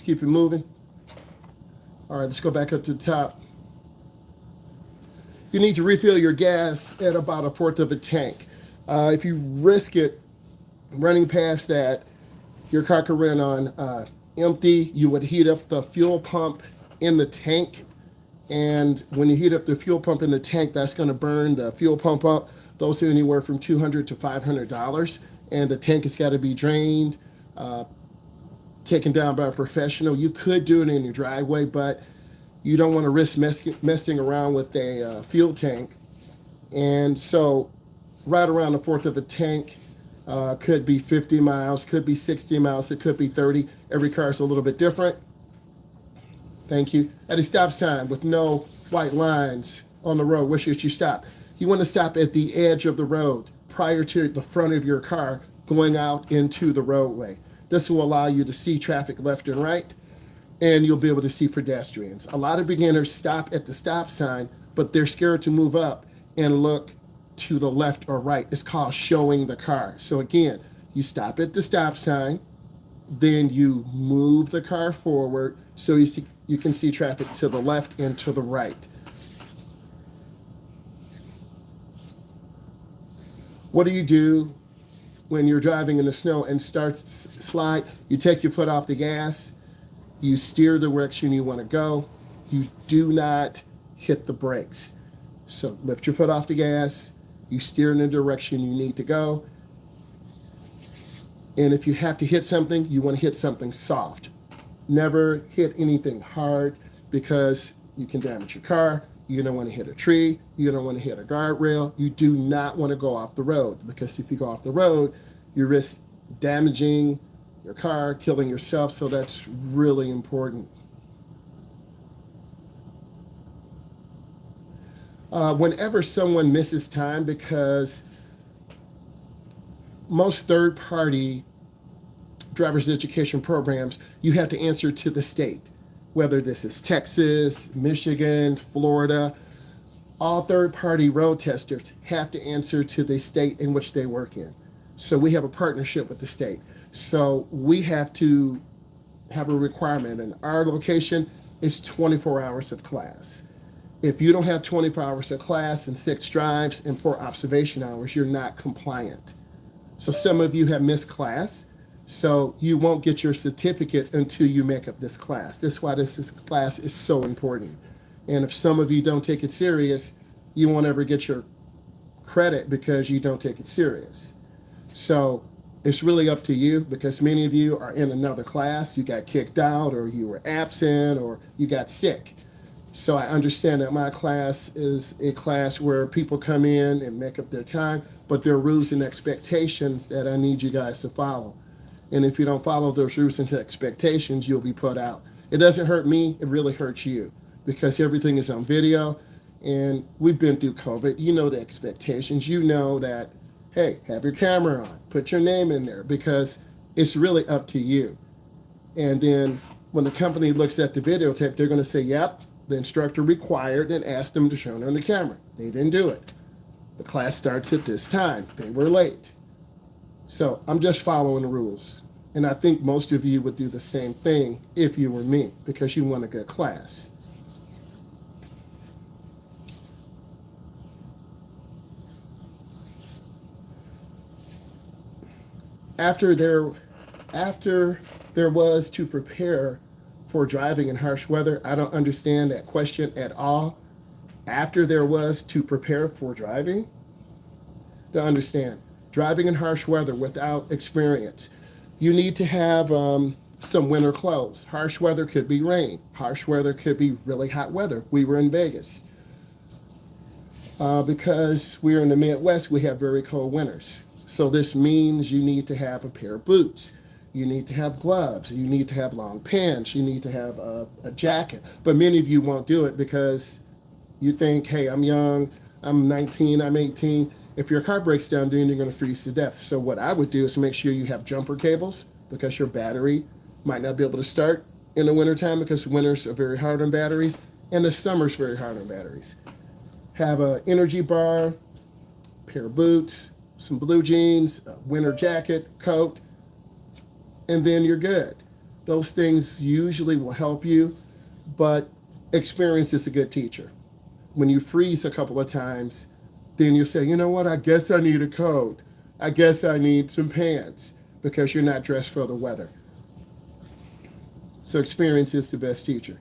keep it moving. All right, let's go back up to the top. You need to refill your gas at about 1/4 of a tank. If you risk it running past that, your car could run on empty. You would heat up the fuel pump in the tank. And when you heat up the fuel pump in the tank, that's going to burn the fuel pump up. Those are anywhere from $200 to $500. And the tank has got to be drained, taken down by a professional. You could do it in your driveway, but you don't want to risk messing around with a fuel tank. And so right around 1/4 of a tank could be 50 miles, could be 60 miles, it could be 30. Every car is a little bit different. Thank you. At a stop sign with no white lines on the road, where should you stop? You want to stop at the edge of the road prior to the front of your car going out into the roadway. This will allow you to see traffic left and right, and you'll be able to see pedestrians. A lot of beginners stop at the stop sign, but they're scared to move up and look to the left or right. It's called showing the car. So again, you stop at the stop sign, then you move the car forward so you can see traffic to the left and to the right. What do you do when you're driving in the snow and starts to slide? You take your foot off the gas, you steer the direction you want to go. You do not hit the brakes. So lift your foot off the gas, you steer in the direction you need to go. And if you have to hit something, you want to hit something soft. Never hit anything hard because you can damage your car. You don't want to hit a tree. You don't want to hit a guardrail. You do not want to go off the road, because if you go off the road, you risk damaging your car, killing yourself. So that's really important. Whenever someone misses time, because most third-party driver's education programs, you have to answer to the state, whether this is Texas, Michigan, Florida. All third-party road testers have to answer to the state in which they work in. So we have a partnership with the state. So we have to have a requirement, and our location is 24 hours of class. If you don't have 24 hours of class and 6 drives and 4 observation hours, you're not compliant. So some of you have missed class, so you won't get your certificate until you make up this class. That's why this class is so important. And if some of you don't take it serious, you won't ever get your credit because you don't take it serious. So it's really up to you, because many of you are in another class, you got kicked out, or you were absent, or you got sick. So I understand that my class is a class where people come in and make up their time, but there are rules and expectations that I need you guys to follow. And if you don't follow those rules and expectations, you'll be put out. It doesn't hurt me, it really hurts you, because everything is on video, and we've been through COVID. You know the expectations. You know that, hey, have your camera on, put your name in there, because it's really up to you. And then when the company looks at the videotape, they're going to say, yep, the instructor required and asked them to show it on the camera. They didn't do it. The class starts at this time. They were late. So I'm just following the rules. And I think most of you would do the same thing if you were me, because you want a good class. After there was to prepare for driving in harsh weather, I don't understand that question at all. After there was to prepare for driving? To understand, driving in harsh weather without experience, you need to have some winter clothes. Harsh weather could be rain. Harsh weather could be really hot weather. We were in Vegas. Because we're in the Midwest, we have very cold winters. So this means you need to have a pair of boots. You need to have gloves. You need to have long pants. You need to have a jacket. But many of you won't do it because you think, hey, I'm young, I'm 19, I'm 18. If your car breaks down, then you're going to freeze to death. So what I would do is make sure you have jumper cables, because your battery might not be able to start in the wintertime, because winters are very hard on batteries, and the summer's very hard on batteries. Have an energy bar, pair of boots, some blue jeans, a winter jacket, coat, and then you're good. Those things usually will help you, but experience is a good teacher. When you freeze a couple of times, then you say, you know what, I guess I need a coat. I guess I need some pants because you're not dressed for the weather. So experience is the best teacher.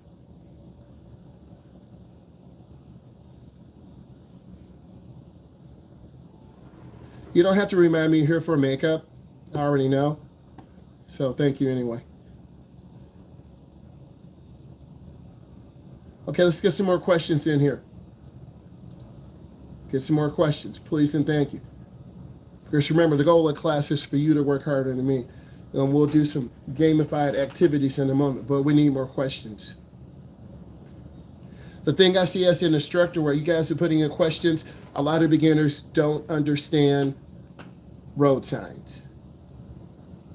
You don't have to remind me here for makeup. I already know. So thank you anyway. Okay, let's get some more questions in here. Get some more questions, please and thank you. Because remember, the goal of class is for you to work harder than me. And we'll do some gamified activities in a moment, but we need more questions. The thing I see as an instructor where you guys are putting in questions, a lot of beginners don't understand road signs.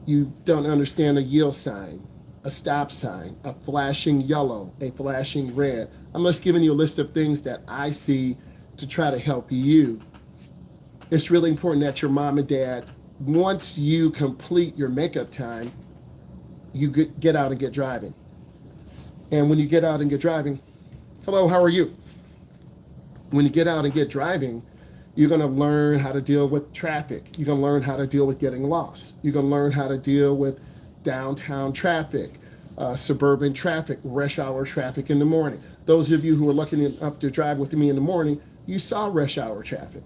You don't understand a yield sign, a stop sign, a flashing yellow, a flashing red. I'm just giving you a list of things that I see to try to help you. It's really important that your mom and dad, once you complete your makeup time, you get out and get driving. And when you get out and get driving, hello, how are you? When you get out and get driving, you're going to learn how to deal with traffic. You're going to learn how to deal with getting lost. You're going to learn how to deal with downtown traffic, suburban traffic, rush hour traffic in the morning. Those of you who are lucky enough to drive with me in the morning, you saw rush hour traffic.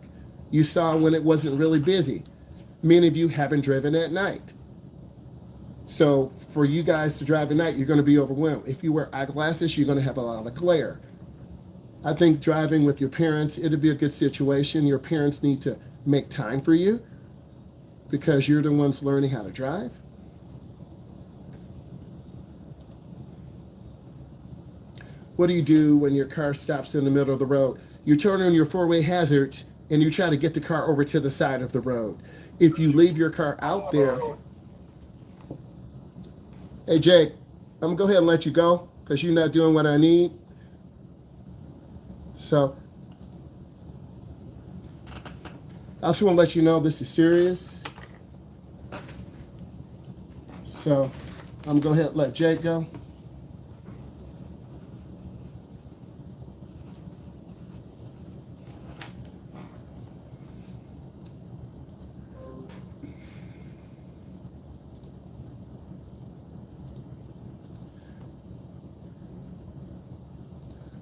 You saw when it wasn't really busy. Many of you haven't driven at night. So for you guys to drive at night, you're going to be overwhelmed. If you wear eyeglasses, you're going to have a lot of glare. I think driving with your parents, it'll be a good situation. Your parents need to make time for you because you're the ones learning how to drive. What do you do when your car stops in the middle of the road? You turn on your four-way hazards and you try to get the car over to the side of the road. If you leave your car out there, hey Jake, I'm gonna go ahead and let you go because you're not doing what I need. So I also want to let you know this is serious. So I'm gonna go ahead and let Jake go.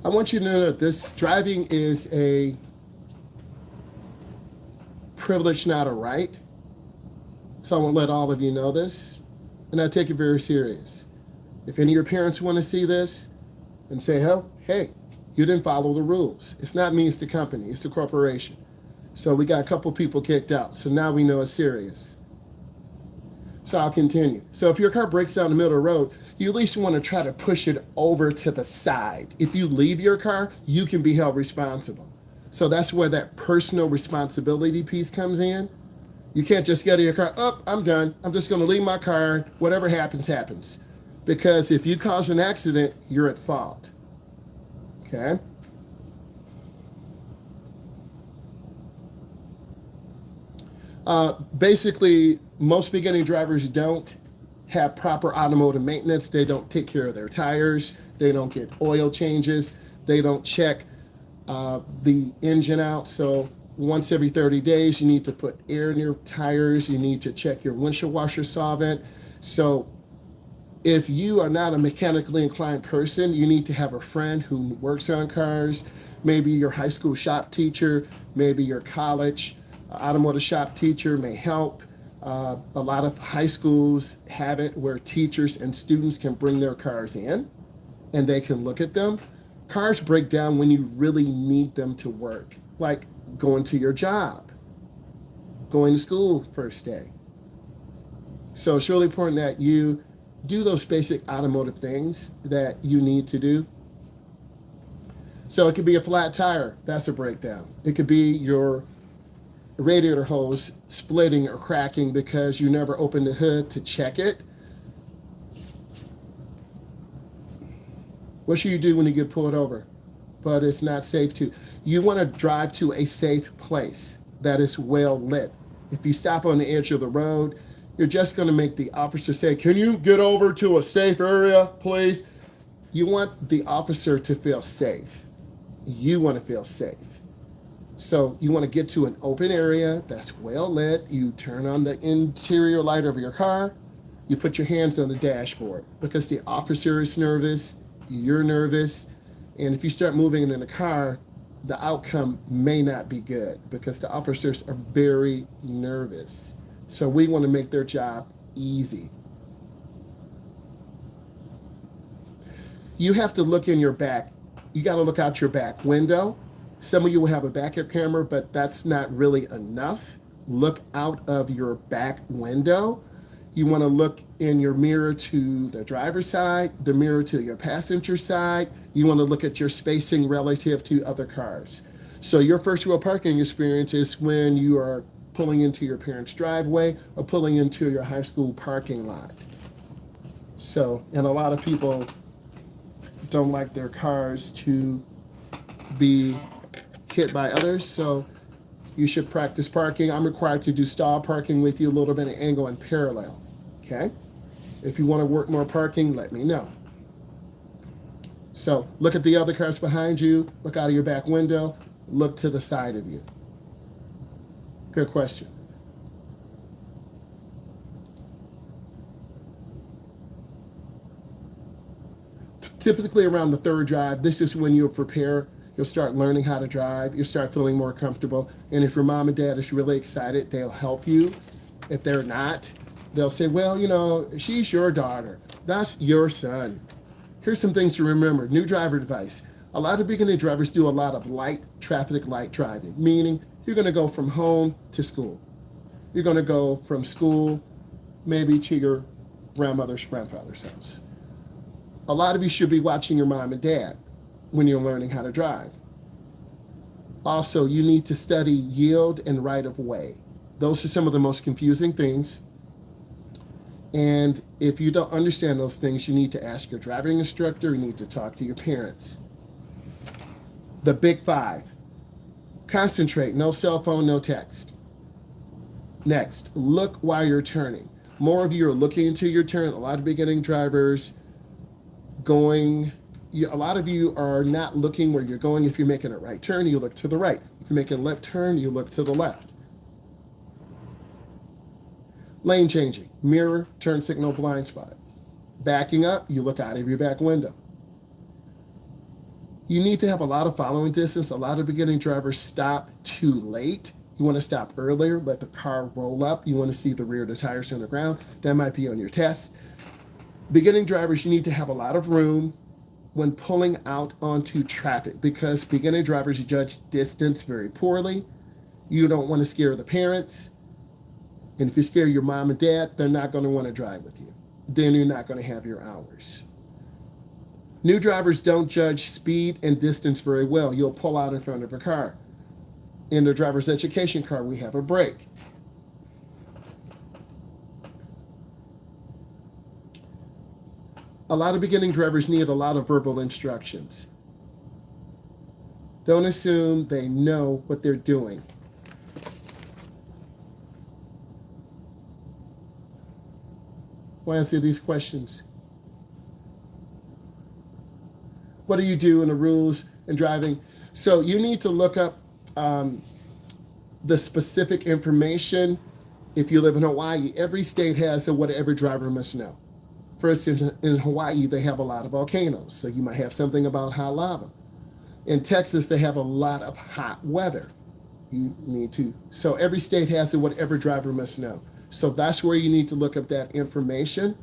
I want you to know that this driving is a privilege, not a right. So I want to let all of you know this, and I take it very serious. If any of your parents want to see this and say, oh, hey, you didn't follow the rules. It's not me, it's the company, it's the corporation. So we got a couple people kicked out. So now we know it's serious. So I'll continue. So if your car breaks down the middle of the road, you at least want to try to push it over to the side. If you leave your car, you can be held responsible. So that's where that personal responsibility piece comes in. You can't just get in your car, oh, I'm done. I'm just going to leave my car. Whatever happens, happens. Because if you cause an accident, you're at fault. Okay? Basically, most beginning drivers don't have proper automotive maintenance. They don't take care of their tires. They don't get oil changes. They don't check the engine out. So once every 30 days, you need to put air in your tires. You need to check your windshield washer solvent. So if you are not a mechanically inclined person, you need to have a friend who works on cars, maybe your high school shop teacher, maybe your college automotive shop teacher may help. A lot of high schools have it where teachers and students can bring their cars in and they can look at them. Cars break down when you really need them to work, like going to your job, going to school first day. So it's really important that you do those basic automotive things that you need to do. So it could be a flat tire, that's a breakdown. It could be your radiator hose splitting or cracking because you never opened the hood to check it. What should you do when you get pulled over, but it's not safe to? You want to drive to a safe place that is well lit. If you stop on the edge of the road, You're just going to make the officer say, "Can you get over to a safe area, please?" You want the officer to feel safe. You want to feel safe. So you want to get to an open area that's well lit. You turn on the interior light of your car. You put your hands on the dashboard because the officer is nervous, you're nervous, and if you start moving in the car, the outcome may not be good because the officers are very nervous. So we want to make their job easy. You have to look in your back. You got to look out your back window. Some of you will have a backup camera, but that's not really enough. Look out of your back window. You want to look in your mirror to the driver's side, the mirror to your passenger side. You want to look at your spacing relative to other cars. So your first real parking experience is when you are pulling into your parents' driveway or pulling into your high school parking lot. So, and a lot of people don't like their cars to be hit by others, so you should practice parking. I'm required to do stall parking with you, a little bit of angle and parallel. Okay? If you want to work more parking, let me know. So look at the other cars behind you, look out of your back window, look to the side of you. Good question. Typically around the third drive, this is when you'll prepare. You'll start learning how to drive. You'll start feeling more comfortable. And if your mom and dad is really excited, they'll help you. If they're not, they'll say, well, you know, she's your daughter. That's your son. Here's some things to remember. New driver advice. A lot of beginning drivers do a lot of light traffic light driving, meaning you're going to go from home to school. You're going to go from school maybe to your grandmother's grandfather's house. A lot of you should be watching your mom and dad when you're learning how to drive. Also, you need to study yield and right of way. Those are some of the most confusing things. And if you don't understand those things, you need to ask your driving instructor, you need to talk to your parents. The big five. Concentrate, no cell phone, no text. Next, look while you're turning. More of you are looking into your turn. A lot of beginning drivers a lot of you are not looking where you're going. If you're making a right turn, you look to the right. If you're making a left turn, you look to the left. Lane changing, mirror, turn signal, blind spot. Backing up, you look out of your back window. You need to have a lot of following distance. A lot of beginning drivers stop too late. You want to stop earlier, let the car roll up. You want to see the rear of the tires on the ground. That might be on your test. Beginning drivers, you need to have a lot of room when pulling out onto traffic because beginning drivers judge distance very poorly. You don't want to scare the parents. And if you scare your mom and dad, they're not going to want to drive with you. Then you're not going to have your hours. New drivers don't judge speed and distance very well. You'll pull out in front of a car. In the driver's education car, we have a brake. A lot of beginning drivers need a lot of verbal instructions. Don't assume they know what they're doing. Why answer these questions? What do you do in the rules in driving? So you need to look up the specific information. If you live in Hawaii, every state has what every driver must know. For instance, in Hawaii, they have a lot of volcanoes, so you might have something about hot lava. In Texas, they have a lot of hot weather. You need to, so every state has what every driver must know. So that's where you need to look up that information.